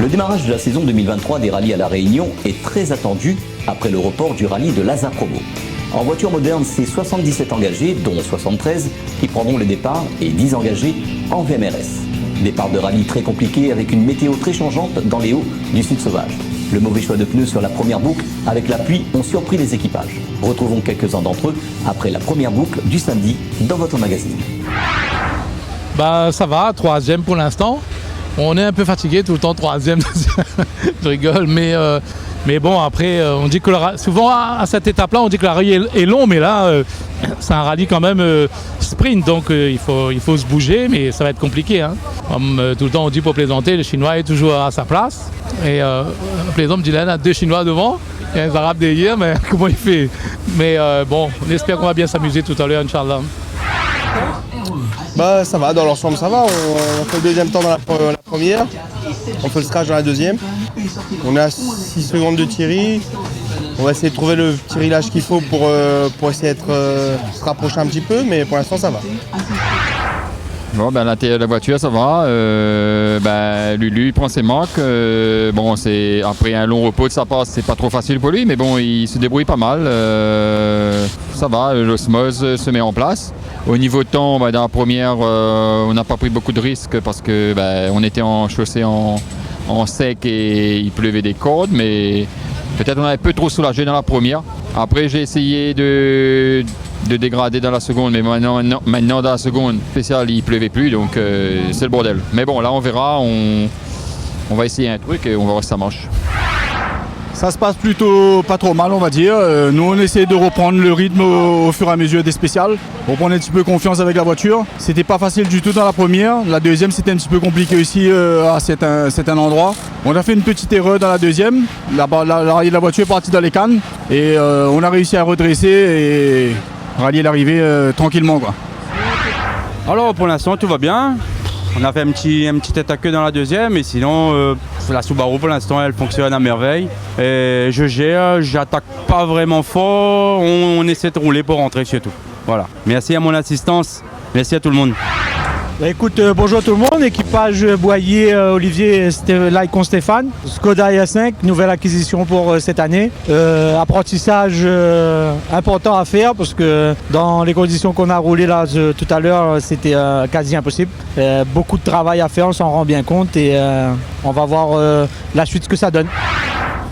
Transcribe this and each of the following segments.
Le démarrage de la saison 2023 des rallyes à La Réunion est très attendu après le report du rallye de l'Asa Promo. En voiture moderne, c'est 77 engagés, dont 73 qui prendront le départ et 10 engagés en VMRS. Départ de rallye très compliqué avec une météo très changeante dans les hauts du Sud Sauvage. Le mauvais choix de pneus sur la première boucle avec la pluie ont surpris les équipages. Retrouvons quelques-uns d'entre eux après la première boucle du samedi dans votre magazine. Ça va, troisième pour l'instant. On est un peu fatigué tout le temps, troisième. Je rigole, mais bon, après, on dit que souvent à cette étape-là, on dit que le rallye est long, mais là, c'est un rallye quand même sprint, donc il faut se bouger, mais ça va être compliqué. Hein. Comme tout le temps, on dit pour plaisanter, le Chinois est toujours à sa place. Et plaisant me dit là, il y a 2 Chinois devant, il y a un Arabe derrière, mais comment il fait? Mais bon, on espère qu'on va bien s'amuser tout à l'heure, Inch'Allah. Ça va, dans l'ensemble ça va, on fait le deuxième temps dans la première, on fait le scratch dans la deuxième, on est à 6 secondes de Thierry, on va essayer de trouver le petit rillage qu'il faut pour essayer de se rapprocher un petit peu, mais pour l'instant ça va. Bon, l'intérieur de la voiture ça va, Lulu il prend ses marques, c'est après un long repos de sa part, c'est pas trop facile pour lui, mais bon il se débrouille pas mal, ça va, l'osmose se met en place. Au niveau de temps, dans la première, on n'a pas pris beaucoup de risques parce que on était en chaussée en sec et il pleuvait des cordes, mais peut-être on avait un peu trop soulagé dans la première. Après, j'ai essayé de dégrader dans la seconde, mais maintenant dans la seconde spéciale, il pleuvait plus, donc c'est le bordel. Mais bon, là on verra, on va essayer un truc et on va voir si ça marche. Ça se passe plutôt pas trop mal, on va dire. Nous, on essaie de reprendre le rythme au fur et à mesure des spéciales. On prend un petit peu confiance avec la voiture. C'était pas facile du tout dans la première. La deuxième, c'était un petit peu compliqué aussi à certains endroits. On a fait une petite erreur dans la deuxième. La voiture est partie dans les cannes et on a réussi à redresser et rallier l'arrivée tranquillement, quoi. Alors, pour l'instant, tout va bien. On a fait un petit attaque dans la deuxième et sinon la Subaru pour l'instant elle fonctionne à merveille. Et je gère, j'attaque pas vraiment fort, on essaie de rouler pour rentrer surtout. Voilà. Merci à mon assistance, merci à tout le monde. Écoute, bonjour tout le monde, équipage Boyer, Olivier, Lycon Stéphane, Skoda IS5, nouvelle acquisition pour cette année. Apprentissage important à faire parce que dans les conditions qu'on a roulées là tout à l'heure, c'était quasi impossible. Beaucoup de travail à faire, on s'en rend bien compte et on va voir la suite ce que ça donne.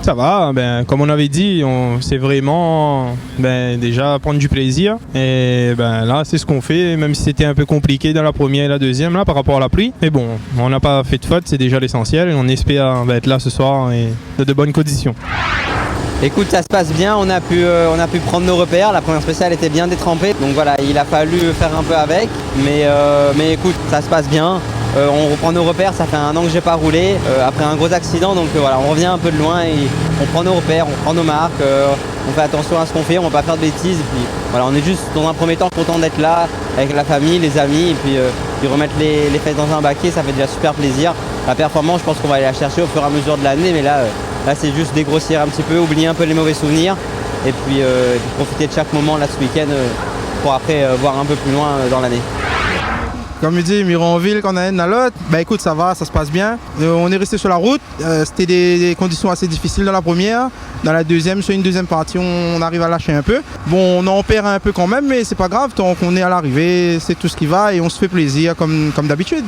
Ça va, comme on avait dit, c'est vraiment déjà prendre du plaisir. Et là, c'est ce qu'on fait, même si c'était un peu compliqué dans la première et la deuxième là, par rapport à la pluie. Mais bon, on n'a pas fait de faute, c'est déjà l'essentiel. Et on espère être là ce soir et de bonnes conditions. Écoute, ça se passe bien, on a pu prendre nos repères. La première spéciale était bien détrempée, donc voilà, il a fallu faire un peu avec. Mais écoute, ça se passe bien. On reprend nos repères, ça fait 1 an que j'ai pas roulé après un gros accident, donc voilà, on revient un peu de loin et on prend nos repères, on prend nos marques, on fait attention à ce qu'on fait, on va pas faire de bêtises. Et puis voilà, on est juste dans un premier temps content d'être là avec la famille, les amis, et puis remettre les fesses dans un baquet, ça fait déjà super plaisir. La performance, je pense qu'on va aller la chercher au fur et à mesure de l'année, mais là c'est juste dégrossir un petit peu, oublier un peu les mauvais souvenirs et puis profiter de chaque moment là ce week-end pour après voir un peu plus loin dans l'année. Comme il dit, Mironville, qu'on a une à l'autre, écoute, ça va, ça se passe bien. On est resté sur la route, c'était des conditions assez difficiles dans la première. Dans la deuxième, sur une deuxième partie, on arrive à lâcher un peu. Bon, on en perd un peu quand même, mais c'est pas grave, tant qu'on est à l'arrivée, c'est tout ce qui va et on se fait plaisir comme d'habitude.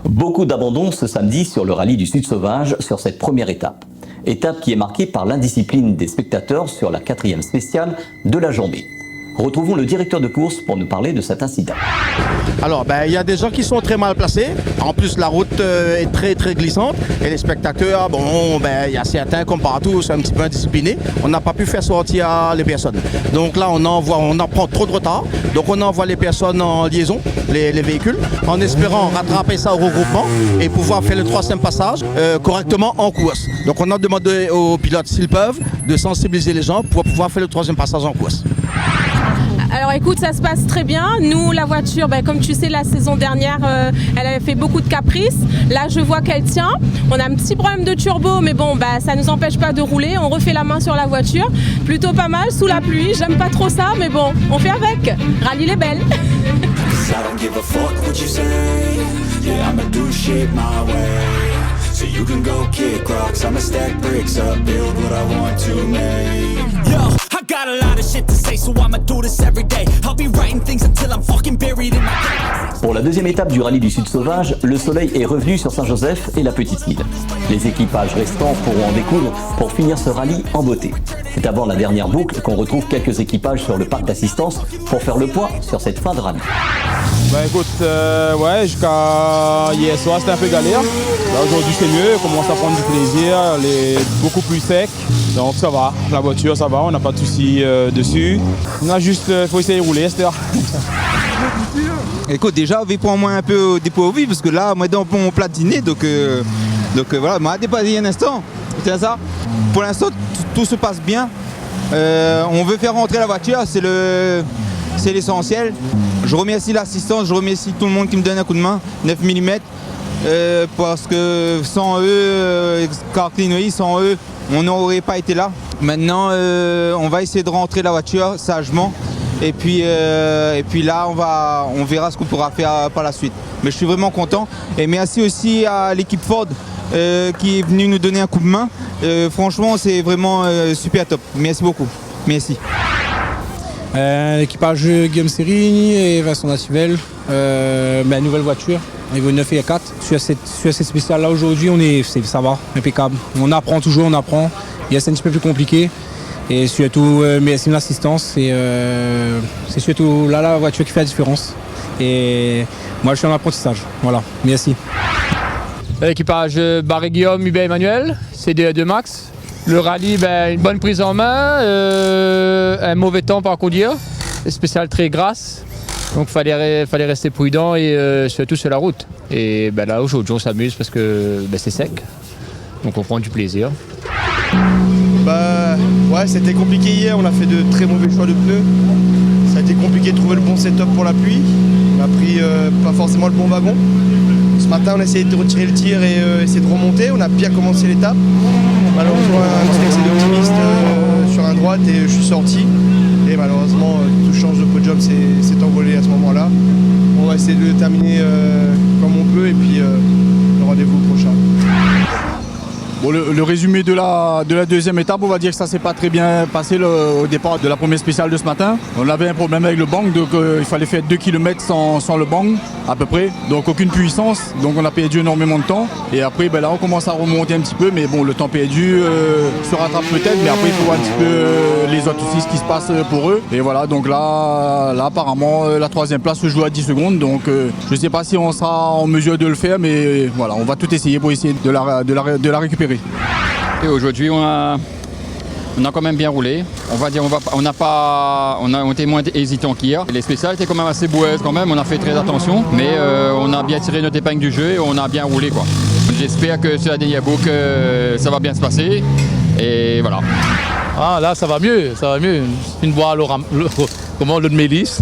Beaucoup d'abandon ce samedi sur le rallye du Sud Sauvage sur cette première étape. Étape qui est marquée par l'indiscipline des spectateurs sur la 4e spéciale de la journée. Retrouvons le directeur de course pour nous parler de cet incident. Alors, il y a des gens qui sont très mal placés. En plus, la route est très très glissante. Et les spectateurs, il y a certains, comme partout, sont un petit peu indisciplinés. On n'a pas pu faire sortir les personnes. Donc là, on prend trop de retard. Donc on envoie les personnes en liaison, les véhicules, en espérant rattraper ça au regroupement et pouvoir faire le 3e passage correctement en course. Donc on a demandé aux pilotes, s'ils peuvent, de sensibiliser les gens pour pouvoir faire le 3e passage en course. Alors écoute, ça se passe très bien. Nous, la voiture, comme tu sais, la saison dernière, elle avait fait beaucoup de caprices. Là, je vois qu'elle tient. On a un petit problème de turbo, mais bon, ça ne nous empêche pas de rouler. On refait la main sur la voiture. Plutôt pas mal, sous la pluie. J'aime pas trop ça, mais bon, on fait avec. Rallye les belles. So you can go kick rocks, I'ma stack bricks up, build what I want to make. Yo, I got a lot of shit to say, so I'ma do this every day. I'll be writing things until I'm fucking buried in my... Pour la deuxième étape du rallye du Sud Sauvage, le soleil est revenu sur Saint-Joseph et la Petite-Île. Les équipages restants pourront en découdre pour finir ce rallye en beauté. C'est avant la dernière boucle qu'on retrouve quelques équipages sur le parc d'assistance pour faire le point sur cette fin de rallye. Bah écoute, jusqu'à hier soir c'était un peu galère. Là, aujourd'hui c'est mieux, on commence à prendre du plaisir, elle est beaucoup plus sec. Donc ça va, la voiture ça va, on n'a pas de soucis dessus. On a juste, faut essayer de rouler, c'est-à-dire. Écoute, déjà, on va prendre moins un peu au dépourvu parce que là, moi, dans mon plat de dîner, donc voilà, m'a dépassé un instant. C'est ça. Pour l'instant, tout se passe bien. On veut faire rentrer la voiture, c'est l'essentiel. Je remercie l'assistance, je remercie tout le monde qui me donne un coup de main, 9 mm, parce que sans eux, Carclinoï, sans eux, on n'aurait pas été là. Maintenant, on va essayer de rentrer la voiture sagement. Et puis là, on verra ce qu'on pourra faire par la suite. Mais je suis vraiment content. Et merci aussi à l'équipe Ford qui est venue nous donner un coup de main. Franchement, c'est vraiment super top. Merci beaucoup. Merci. L'équipage Guillaume Sérigny et Vincent Nassivel, nouvelle voiture, niveau 9 et 4. Je suis assez spécial là aujourd'hui, ça va, impeccable. On apprend toujours, on apprend. Il y a c'est un petit peu plus compliqué. Et surtout, merci de l'assistance. C'est surtout là la voiture qui fait la différence. Et moi je suis en apprentissage. Voilà, merci. L'équipage Barré-Guillaume, Hubert Emmanuel, CD2 Max. Le rallye, une bonne prise en main, un mauvais temps par contre dire, spécial très grasse. Donc fallait rester prudent et surtout sur la route. Et là aujourd'hui on s'amuse parce que c'est sec. Donc on prend du plaisir. Ouais, c'était compliqué hier, on a fait de très mauvais choix de pneus. Ça a été compliqué de trouver le bon setup pour la pluie. On a pris pas forcément le bon wagon. Ce matin on a essayé de retirer le tir et essayer de remonter. On a bien commencé l'étape. Malheureusement un petit excès d'optimiste sur un droite et je suis sorti. Et malheureusement tout change de podium s'est envolé à ce moment-là. On va essayer de le terminer comme on peut et puis le rendez-vous prochain. Bon, le résumé de la deuxième étape, on va dire que ça s'est pas très bien passé au départ de la première spéciale de ce matin. On avait un problème avec le bang, donc il fallait faire 2 km sans le bang à peu près, donc aucune puissance, donc on a perdu énormément de temps. Et après là on commence à remonter un petit peu, mais bon le temps perdu se rattrape peut-être, mais après il faut voir un petit peu les autres aussi ce qui se passe pour eux. Et voilà, donc là apparemment la troisième place se joue à 10 secondes, donc je sais pas si on sera en mesure de le faire, mais voilà, on va tout essayer pour essayer de la récupérer. Et aujourd'hui on a quand même bien roulé. On va dire on était moins hésitant qu'hier. Les spéciales étaient quand même assez boueuses quand même, on a fait très attention, mais on a bien tiré notre épingle du jeu et on a bien roulé quoi. J'espère que sur la dernière boucle ça va bien se passer et voilà. Ah là ça va mieux. Une voie à l'eau de Mélis.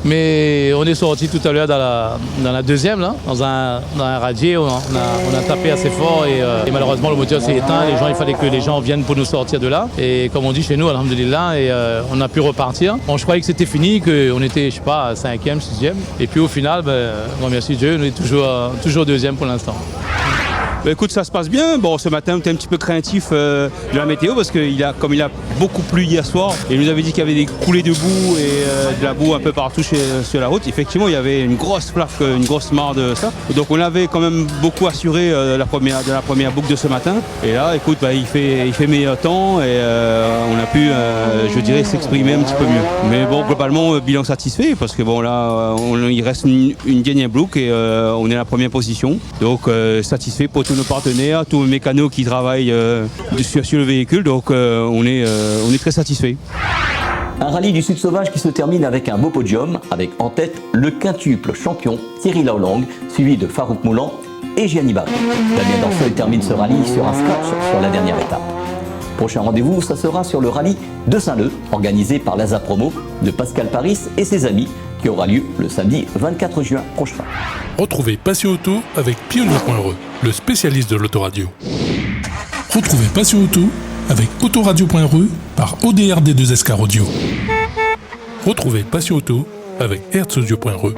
Mais on est sorti tout à l'heure dans la deuxième, là, dans un radier, on a tapé assez fort et malheureusement le moteur s'est éteint. Il fallait que les gens viennent pour nous sortir de là. Et comme on dit chez nous, alhamdoulilah, et on a pu repartir. Bon, je croyais que c'était fini, qu'on était, je sais pas, 5e, 6e. Et puis au final, merci Dieu, on est toujours deuxième pour l'instant. Écoute, ça se passe bien. Bon, ce matin, on était un petit peu craintif de la météo parce comme il a beaucoup plu hier soir, et il nous avait dit qu'il y avait des coulées de boue et de la boue un peu partout sur la route. Effectivement, il y avait une grosse flaque, une grosse mare de ça. Donc on avait quand même beaucoup assuré de la première boucle de ce matin. Et là, écoute, il fait meilleur temps et on a pu, je dirais, s'exprimer un petit peu mieux. Mais bon, globalement, bilan satisfait parce que bon là, il reste une dernière boucle et on est à la première position. Donc satisfait pour tous nos partenaires, tous les mécanos qui travaillent sur le véhicule, donc on est très satisfait. Un rallye du Sud Sauvage qui se termine avec un beau podium, avec en tête le quintuple champion Thierry Laolang, suivi de Farouk Moulan et Gianni Barry. Damien Dorfeuille termine ce rallye sur un scratch sur la dernière étape. Prochain rendez-vous, ça sera sur le rallye de Saint-Leu, organisé par l'ASA Promo de Pascal Paris et ses amis, qui aura lieu le samedi 24 juin prochain. Retrouvez Passion Auto avec Pionnier.re, le spécialiste de l'autoradio. Retrouvez Passion Auto avec Autoradio.re par ODRD2SK Audio. Retrouvez Passion Auto avec Herzaudio.re.